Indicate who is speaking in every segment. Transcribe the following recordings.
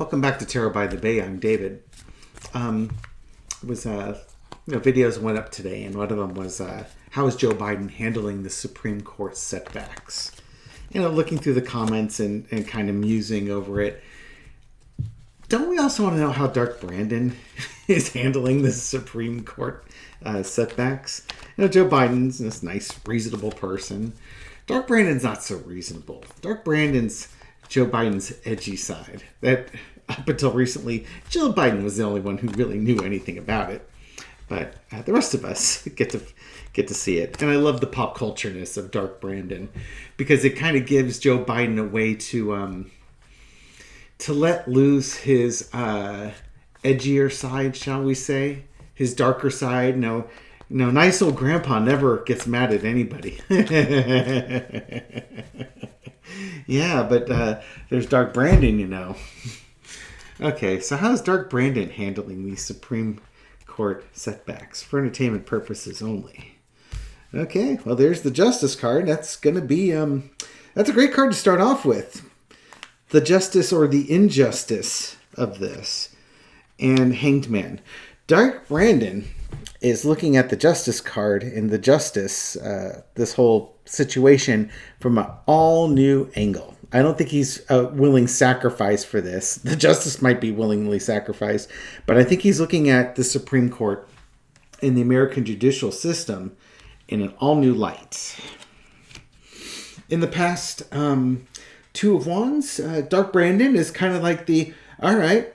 Speaker 1: Welcome back to Tarot by the Bay. I'm David. Videos went up today, and one of them was how is Joe Biden handling the Supreme Court setbacks? Looking through the comments and kind of musing over it. Don't we also want to know how Dark Brandon is handling the Supreme Court setbacks? Joe Biden's this nice, reasonable person. Dark Brandon's not so reasonable. Dark Brandon's Joe Biden's edgy side. That up until recently, Joe Biden was the only one who really knew anything about it. But the rest of us get to see it. And I love the pop cultureness of Dark Brandon because it kind of gives Joe Biden a way to let loose his edgier side, shall we say, his darker side. No, nice old grandpa never gets mad at anybody. Yeah, but there's Dark Brandon, Okay, so how's Dark Brandon handling these Supreme Court setbacks for entertainment purposes only? Okay, well, there's the Justice card. That's going to be, that's a great card to start off with. The justice or the injustice of this. And Hanged Man. Dark Brandon is looking at the Justice card and the Justice, this whole situation from an all-new angle. I don't think he's a willing sacrifice for this. The Justice might be willingly sacrificed, but I think he's looking at the Supreme Court and the American judicial system in an all-new light. In the past, Two of Wands, Dark Brandon is kind of like all right,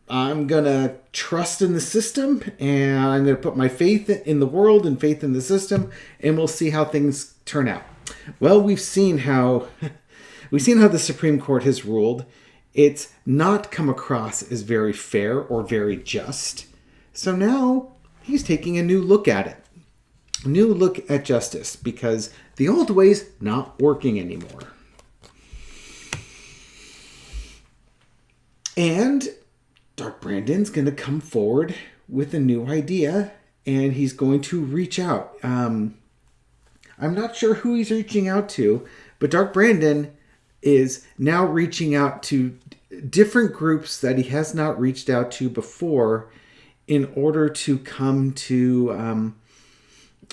Speaker 1: I'm going to trust in the system and I'm going to put my faith in the world and faith in the system and we'll see how things turn out. Well, we've seen how the Supreme Court has ruled. It's not come across as very fair or very just. So now he's taking a new look at it. A new look at justice because the old way's not working anymore. And Dark Brandon's going to come forward with a new idea and he's going to reach out. I'm not sure who he's reaching out to, but Dark Brandon is now reaching out to different groups that he has not reached out to before in order to come to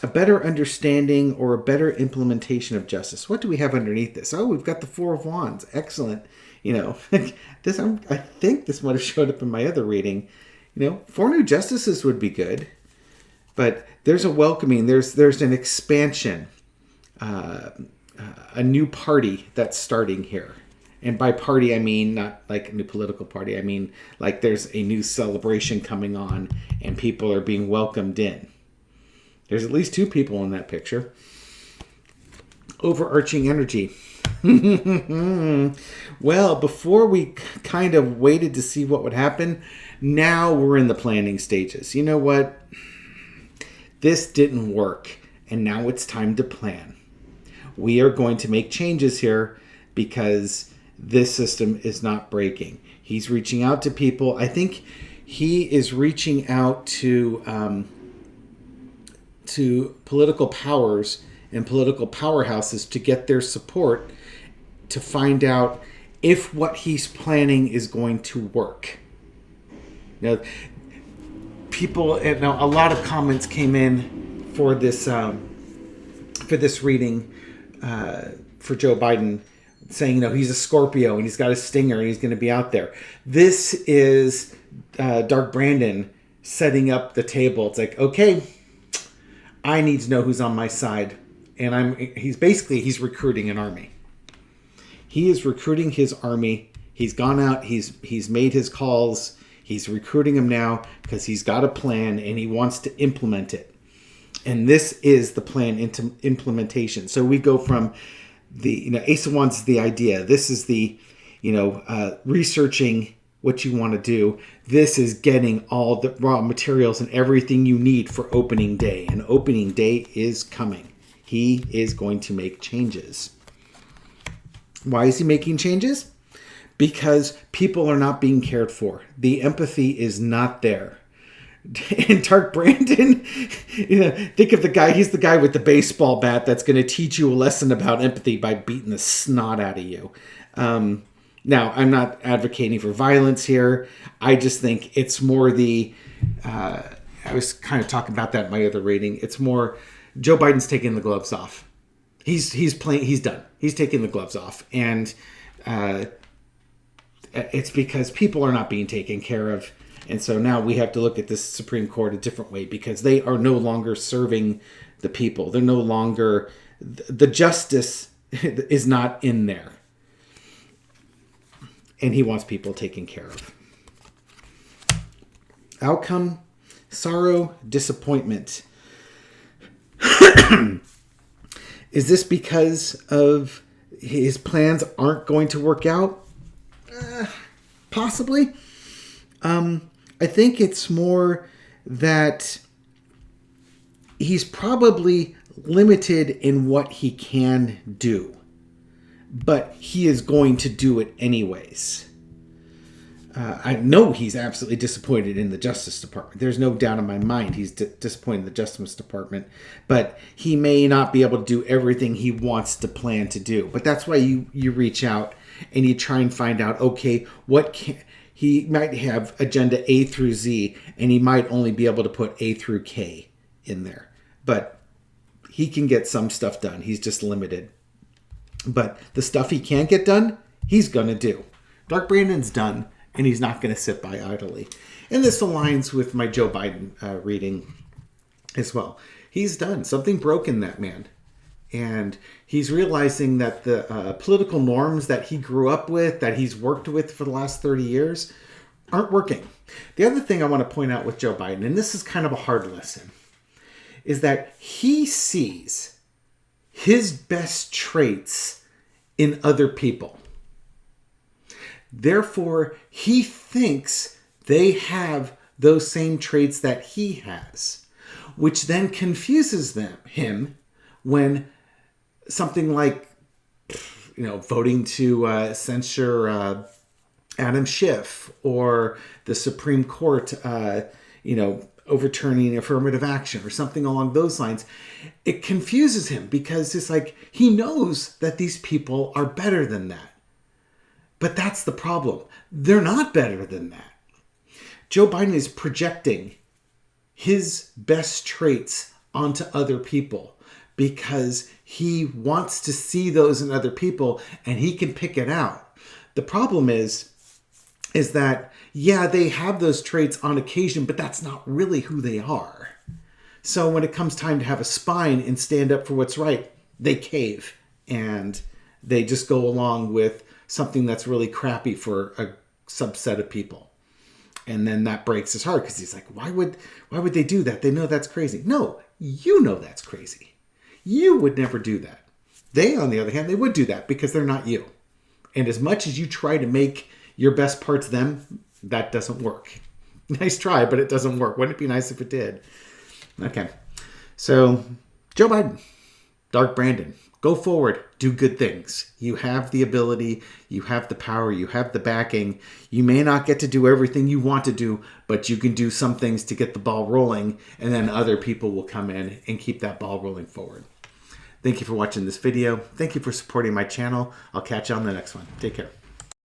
Speaker 1: a better understanding or a better implementation of justice. What do we have underneath this? Oh, we've got the Four of Wands. Excellent. This I think this might have showed up in my other reading. 4 new justices would be good, but there's a welcoming. There's an expansion, a new party that's starting here. And by party, I mean not like a new political party. I mean like there's a new celebration coming on and people are being welcomed in. There's at least 2 people in that picture. Overarching energy. Well, before we kind of waited to see what would happen, now we're in the planning stages. You know what? This didn't work, and now it's time to plan. We are going to make changes here because this system is not breaking. He's reaching out to people. I think he is reaching out to political powers and political powerhouses to get their support to find out if what he's planning is going to work. A lot of comments came in for this reading for Joe Biden saying, he's a Scorpio and he's got a stinger and he's going to be out there. This is Dark Brandon setting up the table. It's like, okay, I need to know who's on my side. And he's recruiting an army. He is recruiting his army. He's gone out. He's made his calls. He's recruiting them now because he's got a plan and he wants to implement it. And this is the plan into implementation. So we go from the Ace of Wands is the idea. This is the researching what you want to do. This is getting all the raw materials and everything you need for opening day. And opening day is coming. He is going to make changes. Why is he making changes? Because people are not being cared for. The empathy is not there. And Dark Brandon, think of the guy, he's the guy with the baseball bat that's going to teach you a lesson about empathy by beating the snot out of you. Now, I'm not advocating for violence here. I just think it's more the, I was kind of talking about that in my other rating. It's more Joe Biden's taking the gloves off. He's playing. He's done. He's taking the gloves off, and it's because people are not being taken care of, and so now we have to look at this Supreme Court a different way because they are no longer serving the people. They're no longer the justice is not in there, and he wants people taken care of. Outcome: sorrow, disappointment. Is this because of his plans aren't going to work out? Possibly. I think it's more that he's probably limited in what he can do, but he is going to do it anyways. I know he's absolutely disappointed in the Justice Department. There's no doubt in my mind he's disappointed in the Justice Department. But he may not be able to do everything he wants to plan to do. But that's why you reach out and you try and find out, okay, what can... He might have agenda A through Z, and he might only be able to put A through K in there. But he can get some stuff done. He's just limited. But the stuff he can't get done, he's going to do. Dark Brandon's done. And he's not going to sit by idly. And this aligns with my Joe Biden reading as well. He's done. Something broke in that man. And he's realizing that the political norms that he grew up with, that he's worked with for the last 30 years, aren't working. The other thing I want to point out with Joe Biden, and this is kind of a hard lesson, is that he sees his best traits in other people. Therefore, he thinks they have those same traits that he has, which then confuses him when something like, voting to censure Adam Schiff or the Supreme Court, overturning affirmative action or something along those lines. It confuses him because it's like he knows that these people are better than that. But that's the problem. They're not better than that. Joe Biden is projecting his best traits onto other people because he wants to see those in other people and he can pick it out. The problem is that, yeah, they have those traits on occasion, but that's not really who they are. So when it comes time to have a spine and stand up for what's right, they cave and they just go along with something that's really crappy for a subset of people. And then that breaks his heart because he's like, why would they do that? They know that's crazy. No, you know that's crazy. You would never do that. They, on the other hand, they would do that because they're not you. And as much as you try to make your best parts them, that doesn't work. Nice try, but it doesn't work. Wouldn't it be nice if it did? Okay. So, Joe Biden, Dark Brandon, go forward, do good things. You have the ability, you have the power, you have the backing. You may not get to do everything you want to do, but you can do some things to get the ball rolling, and then other people will come in and keep that ball rolling forward. Thank you for watching this video. Thank you for supporting my channel. I'll catch you on the next one. Take care.